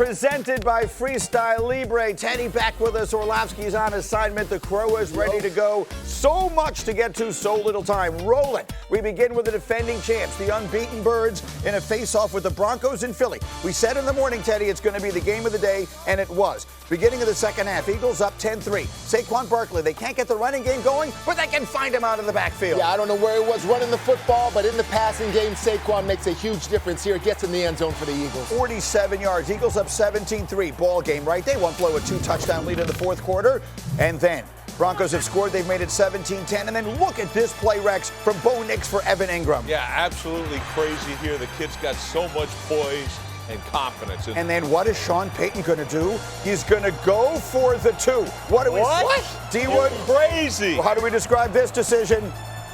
presented by Freestyle Libre. Tedy back with us. Orlovsky's on assignment. The Crow is ready to go. So much to get to, so little time. Roll it. We begin with the defending champs, the unbeaten Birds, in a face-off with the Broncos in Philly. We said in the morning, Tedy, it's going to be the game of the day, and it was. Beginning of the second half, Eagles up 10-3. Saquon Barkley, they can't get the running game going, but they can find him out of the backfield. Yeah, I don't know where he was running the football, but in the passing game, Saquon makes a huge difference here. Gets in the end zone for the Eagles. 47 yards. Eagles up 17-3. Ball game, right? They won't blow a 2-touchdown lead in the fourth quarter. And then Broncos have scored. They've made it 17-10. And then look at this play, Rex, from Bo Nix for Evan Ingram. Yeah, absolutely crazy here. The kid's got so much poise and confidence. And then what is Sean Payton going to do? He's going to go for the 2. What do we say? D-Wood? Crazy. Well, how do we describe this decision?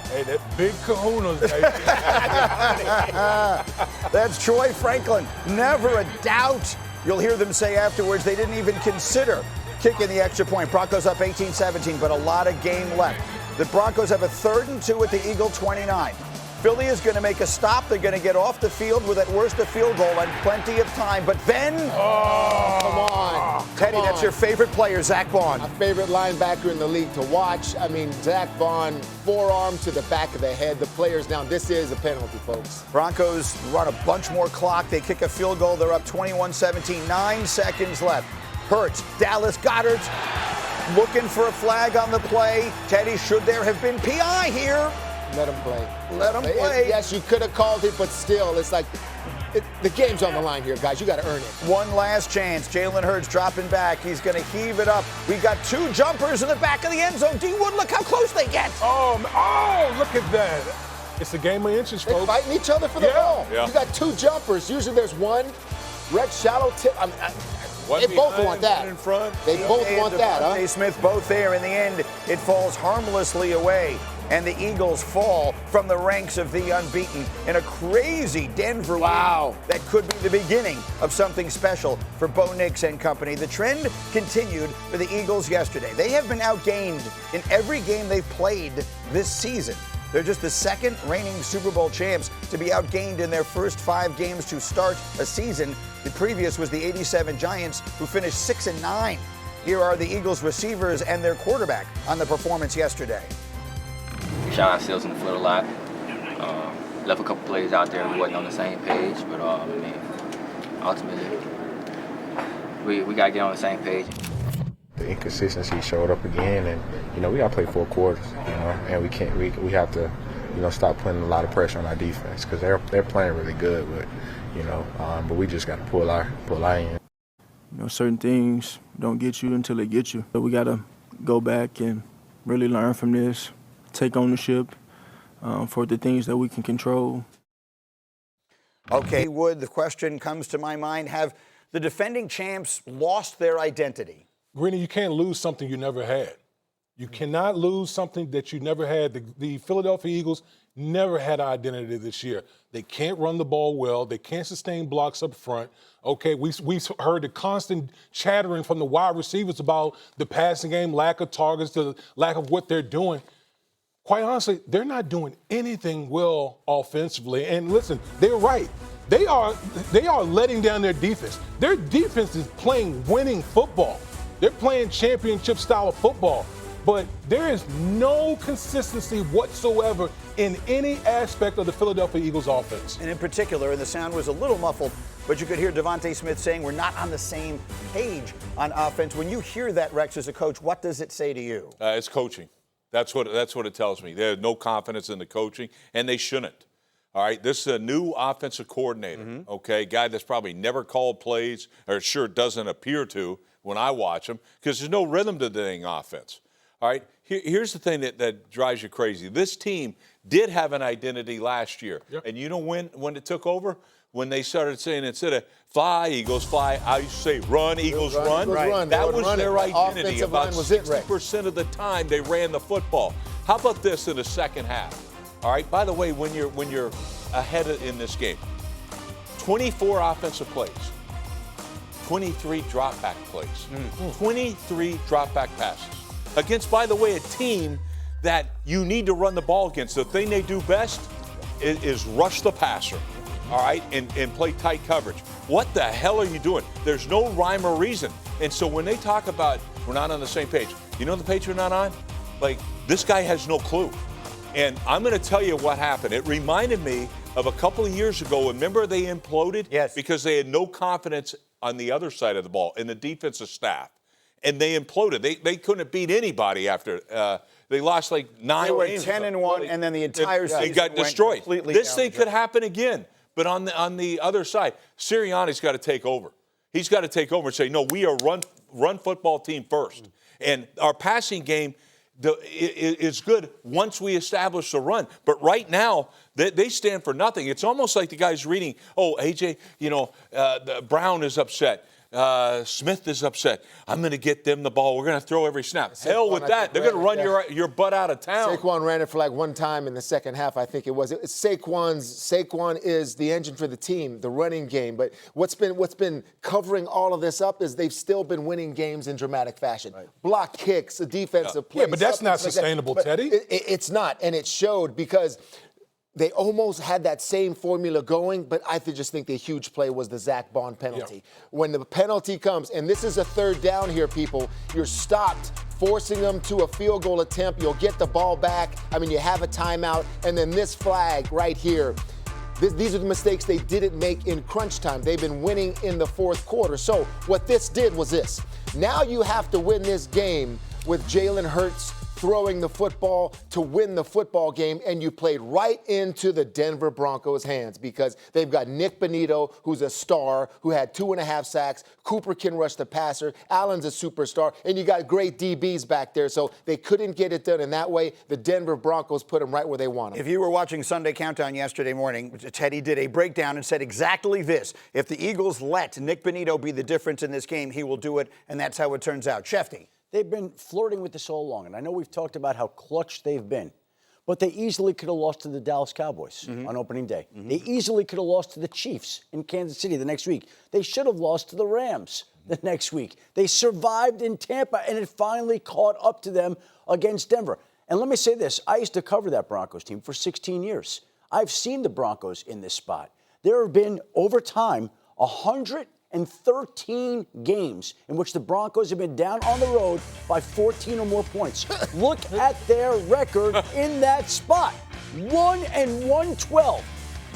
Hey, that big kahunas, baby. That's Troy Franklin. Never a doubt. You'll hear them say afterwards they didn't even consider kicking the extra point. Broncos up 18-17, but a lot of game left. The Broncos have a 3rd and 2 at the Eagle 29. Philly is going to make a stop. They're going to get off the field with at worst a field goal and plenty of time. But then, come on. Tedy, that's your favorite player, Zach Vaughn. My favorite linebacker in the league to watch. I mean, Zach Vaughn, forearm to the back of the head. The players down. This is a penalty, folks. Broncos run a bunch more clock. They kick a field goal. They're up 21-17. 9 seconds left. Hurts, Dallas Goedert looking for a flag on the play. Tedy, should there have been PI here? Let him play. Let him play. Yes, you could have called it, but still, it's like the game's on the line here, guys. You got to earn it. One last chance. Jalen Hurts dropping back. He's going to heave it up. We got 2 jumpers in the back of the end zone. D-Wood, look how close they get. Oh, look at that. It's a game of inches, folks. They're fighting each other for the ball. Yeah. You got 2 jumpers. Usually there's one. Rex shallow tip. They both want that. In front. They both want that, huh? Devontae Smith both there. In the end, it falls harmlessly away. And the Eagles fall from the ranks of the unbeaten in a crazy Denver win that could be the beginning of something special for Bo Nix and company. The trend continued for the Eagles yesterday. They have been outgained in every game they've played this season. They're just the 2nd reigning Super Bowl champs to be outgained in their first 5 games to start a season. The previous was the 87 Giants, who finished 6-9. Here are the Eagles receivers and their quarterback on the performance yesterday. Shot ourselves in the foot a lot. Left a couple plays out there we wasn't on the same page, but I mean, ultimately, we got to get on the same page. The inconsistency showed up again, and we got to play 4 quarters, and we have to, stop putting a lot of pressure on our defense because they're playing really good, but we just got to pull our end. Certain things don't get you until they get you. So we got to go back and really learn from this. Take ownership for the things that we can control. Okay, Wood, the question comes to my mind, have the defending champs lost their identity? Greeny, you can't lose something you never had. You cannot lose something that you never had. The Philadelphia Eagles never had an identity this year. They can't run the ball well. They can't sustain blocks up front. Okay, we heard the constant chattering from the wide receivers about the passing game, lack of targets, the lack of what they're doing. Quite honestly, they're not doing anything well offensively. And listen, they're right. They are letting down their defense. Their defense is playing winning football. They're playing championship style of football. But there is no consistency whatsoever in any aspect of the Philadelphia Eagles offense. And in particular, and the sound was a little muffled, but you could hear Devontae Smith saying we're not on the same page on offense. When you hear that, Rex, as a coach, what does it say to you? It's coaching. That's what it tells me. They have no confidence in the coaching, and they shouldn't. All right, this is a new offensive coordinator, okay, guy that's probably never called plays, or sure doesn't appear to when I watch him, because there's no rhythm to the dang offense. All right, here's the thing that drives you crazy. This team did have an identity last year, and you know when it took over? When they started saying instead of fly, Eagles fly, I used to say run, Eagles run. Right. That was their identity. About was it, Rick. 60% of the time they ran the football. How about this in the second half? All right, by the way, when you're ahead in this game, 24 offensive plays, 23 drop-back plays, 23 drop-back passes. Against, by the way, a team that you need to run the ball against. The thing they do best is rush the passer. all right, and play tight coverage. What the hell are you doing? There's no rhyme or reason. And so when they talk about we're not on the same page, you know the page we're not on? Like, this guy has no clue. And I'm going to tell you what happened. It reminded me of a couple of years ago. Remember they imploded? Yes. Because they had no confidence on the other side of the ball in the defensive staff. And they imploded. They couldn't beat anybody after they lost like 9 games. They were 10-1, and then the entire season they got went destroyed. completely This down thing the could drain. happen again. But on the other side, Sirianni's got to take over. He's got to take over and say, no, we are run football team first. And our passing game is good once we establish the run. But right now, they stand for nothing. It's almost like the guy's reading, AJ, Brown is upset. Smith is upset. I'm going to get them the ball. We're going to throw every snap. Hell with that. They're going to run your butt out of town. Saquon ran it for like one time in the second half, I think it was. Saquon is the engine for the team, the running game. But what's been covering all of this up is they've still been winning games in dramatic fashion. Right. Block kicks, a defensive play. Yeah, but that's not sustainable, Tedy. It's not, and it showed because they almost had that same formula going, but I just think the huge play was the Zach Bond penalty. Yeah. When the penalty comes, and this is a third down here, people, you're stopped, forcing them to a field goal attempt. You'll get the ball back. I mean, you have a timeout, and then this flag right here. These are the mistakes they didn't make in crunch time. They've been winning in the fourth quarter. So what this did was this. Now you have to win this game with Jalen Hurts throwing the football to win the football game, and you played right into the Denver Broncos' hands because they've got Nick Bonito, who's a star, who had 2.5 sacks. Cooper can rush the passer. Allen's a superstar, and you got great DBs back there, so they couldn't get it done. And that way, the Denver Broncos put them right where they want them. If you were watching Sunday Countdown yesterday morning, Tedy did a breakdown and said exactly this. If the Eagles let Nick Bonito be the difference in this game, he will do it, and that's how it turns out. Schefter. They've been flirting with this all along, and I know we've talked about how clutch they've been, but they easily could have lost to the Dallas Cowboys on opening day. They easily could have lost to the Chiefs in Kansas City the next week. They should have lost to the Rams the next week. They survived in Tampa, and it finally caught up to them against Denver. And let me say this. I used to cover that Broncos team for 16 years. I've seen the Broncos in this spot. There have been, over time, 113 games in which the Broncos have been down on the road by 14 or more points. Look at their record in that spot. 1-1-12.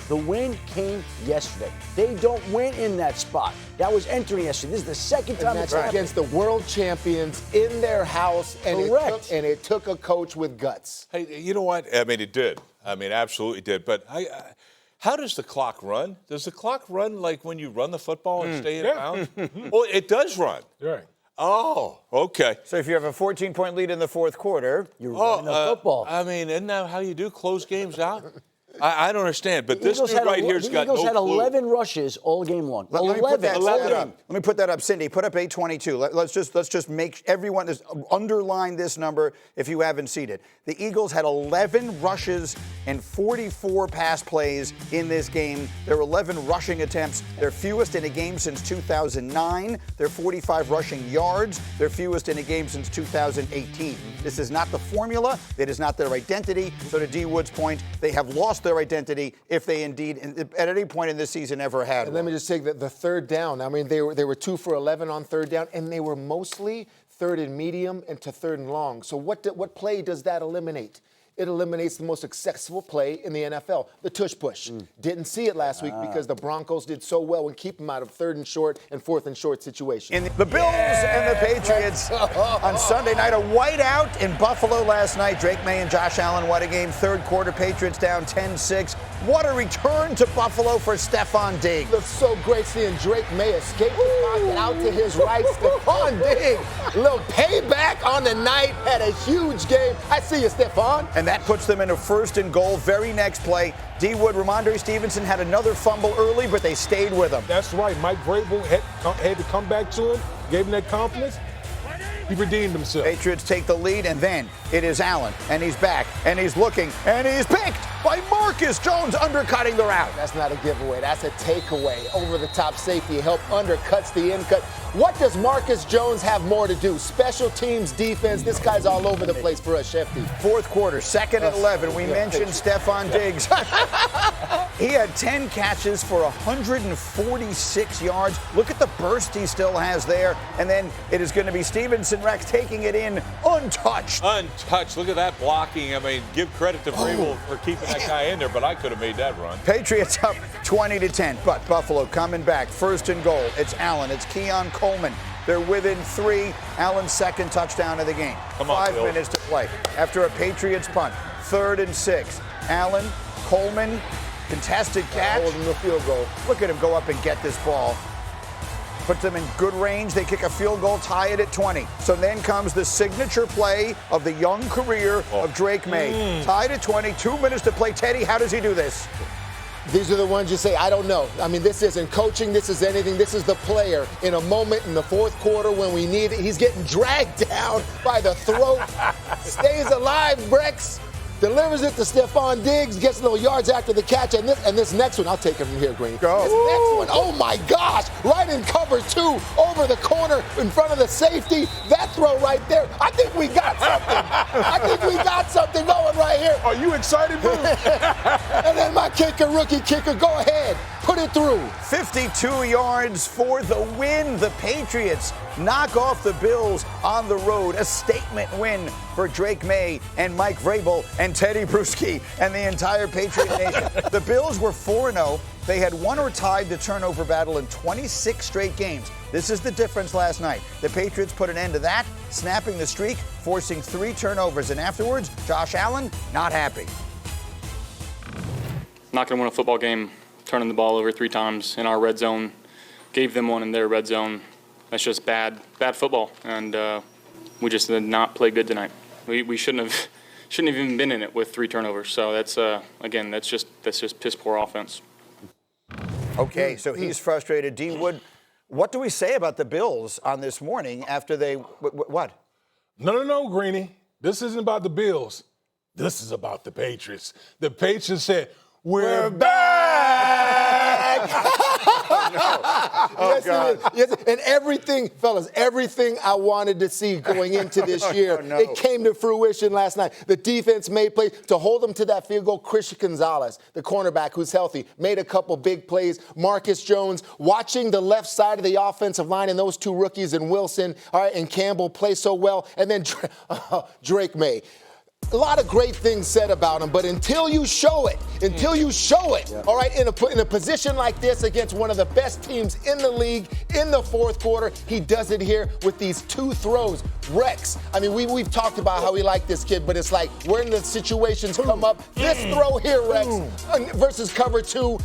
The win came yesterday. They don't win in that spot. That was entering yesterday. This is the second time it's happened. Against the world champions in their house, and it took a coach with guts. Hey, you know what? I mean, it did. I mean, absolutely did. But how does the clock run? Does the clock run like when you run the football and stay in bounds? Well, it does run. Right. Oh, okay. So if you have a 14-point lead in the fourth quarter, you're running the football. I mean, isn't that how you do close games out? I don't understand, but this dude right here's got no clue. The Eagles had 11 rushes all game long. Let me put that up, Cindy. Put up 822. Let's just make everyone underline this number if you haven't seen it. The Eagles had 11 rushes and 44 pass plays in this game. There were 11 rushing attempts, their fewest in a game since 2009. Their 45 rushing yards, their fewest in a game since 2018. This is not the formula. It is not their identity. So to D. Wood's point, they have lost their identity if they indeed at any point in this season ever had one. Let me just take the third down. I mean, they were 2 for 11 on third down, and they were mostly third and medium and to third and long. So what play does that eliminate? It eliminates the most successful play in the NFL, the tush push. Didn't see it last week because the Broncos did so well in keeping them out of third and short and fourth and short situations. In the Bills and the Patriots on Sunday night, a whiteout in Buffalo last night. Drake Maye and Josh Allen, what a game. Third quarter, Patriots down 10-6. What a return to Buffalo for Stephon Diggs. Looks so great seeing Drake Maye escape the pocket out to his right. Stephon Diggs, a little payback on the night, had a huge game. I see you, Stephon. And that puts them in a first and goal. Very next play, D. Wood, Ramondre Stevenson had another fumble early, but they stayed with him. That's right. Mike Vrabel had to come back to him, gave him that confidence. He redeemed himself. Patriots take the lead, and then it is Allen, and he's back, and he's looking, and he's picked. by Marcus Jones, undercutting the route. That's not a giveaway. That's a takeaway. Over-the-top safety help undercuts the in cut. What does Marcus Jones have more to do? Special teams, defense. This guy's all over the place for us, Schefter. Fourth quarter, 2nd and 11. We mentioned Stephon Diggs. He had 10 catches for 146 yards. Look at the burst he still has there. And then it is going to be Stevenson Rex taking it in untouched. Untouched. Look at that blocking. I mean, give credit to Vrabel for keeping that guy in there, but I could have made that run. Patriots up 20-10, but Buffalo coming back. 1st and goal. It's Allen. It's Keon Coleman. They're within 3. Allen's 2nd touchdown of the game. Come on, 5 Bill. minutes to play. After a Patriots punt. 3rd and 6. Allen, Coleman, contested catch. Holding the field goal. Look at him go up and get this ball. Puts them in good range. They kick a field goal, tie it at 20. So then comes the signature play of the young career of Drake Maye. Tied at 20, 2 minutes to play. Tedy, how does he do this? These are the ones you say, I don't know. I mean, this isn't coaching. This is anything. This is the player in a moment in the fourth quarter when we need it. He's getting dragged down by the throat. Stays alive, Brex. Delivers it to Stephon Diggs, gets little yards after the catch, and this next one, I'll take it from here, Green. Go. This next one, oh my gosh, right in cover 2, over the corner, in front of the safety. That throw right there, I think we got something. I think we got something going right here. Are you excited, Bruce? And then my kicker, rookie kicker, go ahead, put it through. 52 yards for the win. The Patriots knock off the Bills on the road. A statement win for Drake Maye and Mike Vrabel and Tedy Bruschi and the entire Patriot Nation. The Bills were 4-0. They had won or tied the turnover battle in 26 straight games. This is the difference last night. The Patriots put an end to that, snapping the streak, forcing 3 turnovers. And afterwards, Josh Allen, not happy. Not going to win a football game turning the ball over 3 times in our red zone. Gave them one in their red zone. That's just bad football, and we just did not play good tonight. We shouldn't have even been in it with 3 turnovers. So that's again, that's just piss poor offense. Okay, so he's frustrated. D. Wood, what do we say about the Bills on this morning after they what? No, Greenie. This isn't about the Bills. This is about the Patriots. The Patriots said, we're back! Yes, God. Yes, and everything, fellas, everything I wanted to see going into this year, it came to fruition last night. The defense made plays to hold them to that field goal. Christian Gonzalez, the cornerback who's healthy, made a couple big plays. Marcus Jones, watching the left side of the offensive line and those 2 rookies and Wilson, all right, and Campbell play so well. And then Drake Maye. A lot of great things said about him, but until you show it, all right, in a position like this against one of the best teams in the league in the fourth quarter, he does it here with these 2 throws. Rex, I mean, we've talked about how we like this kid, but it's like when the situations come up, this throw here, Rex, versus cover 2,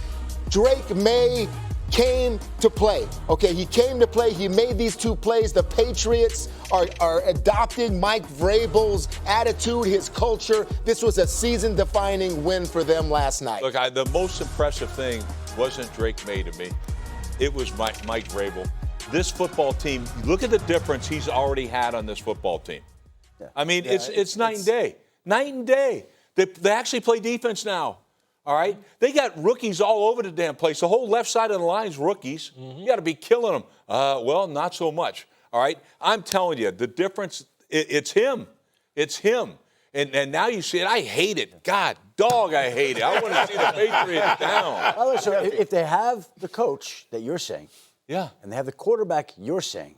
Drake Maye came to play. Okay, he came to play. He made these 2 plays. The Patriots are adopting Mike Vrabel's attitude, his culture. This was a season-defining win for them last night. Look, the most impressive thing wasn't Drake Maye to me. It was Mike Vrabel. This football team, look at the difference he's already had on this football team. Yeah. I mean, it's night and day. Night and day. They actually play defense now. All right? They got rookies all over the damn place. The whole left side of the line's rookies. You got to be killing them. Well, not so much. All right? I'm telling you, the difference, it's him. It's him. And now you see it. I hate it. God, dog, I hate it. I want to see the Patriots down. Well, listen, if they have the coach that you're saying, yeah, and they have the quarterback you're saying,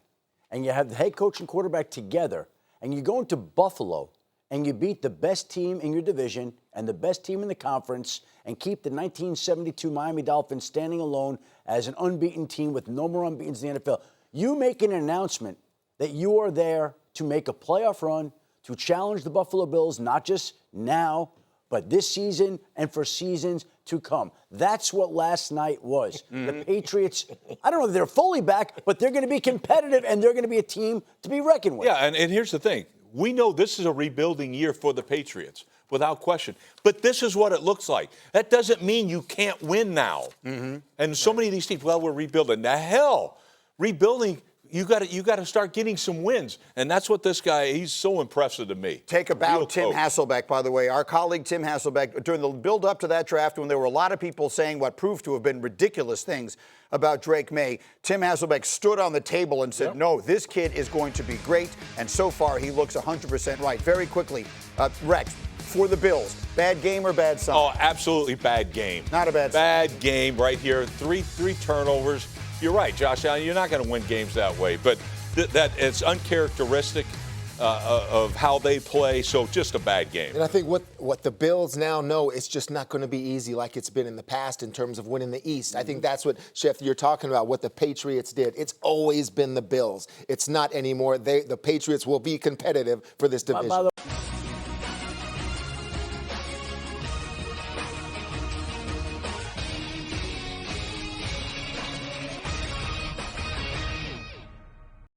and you have the head coach and quarterback together, and you go into Buffalo, and you beat the best team in your division and the best team in the conference and keep the 1972 Miami Dolphins standing alone as an unbeaten team with no more unbeatens in the NFL. You make an announcement that you are there to make a playoff run, to challenge the Buffalo Bills, not just now, but this season and for seasons to come. That's what last night was. The Patriots, I don't know if they're fully back, but they're going to be competitive and they're going to be a team to be reckoned with. Yeah, and here's the thing. We know this is a rebuilding year for the Patriots, without question. But this is what it looks like. That doesn't mean you can't win now. And so many of these teams, well, we're rebuilding. The hell, rebuilding You got to start getting some wins, and that's what this guy. He's so impressive to me. Take a bow, Real Tim coach. Hasselbeck, by the way. Our colleague Tim Hasselbeck, during the build-up to that draft, when there were a lot of people saying what proved to have been ridiculous things about Drake Maye, Tim Hasselbeck stood on the table and said, no, this kid is going to be great, and so far he looks 100% right. Very quickly, Rex, for the Bills, bad game or bad sign? Oh, absolutely bad game. Not a bad sign. Bad game right here. Three turnovers. You're right, Josh Allen. You're not going to win games that way, but that it's uncharacteristic of how they play. So just a bad game. And I think what the Bills now know, it's just not going to be easy like it's been in the past in terms of winning the East. I think that's what, Schefter, you're talking about, what the Patriots did. It's always been the Bills. It's not anymore. The Patriots will be competitive for this division.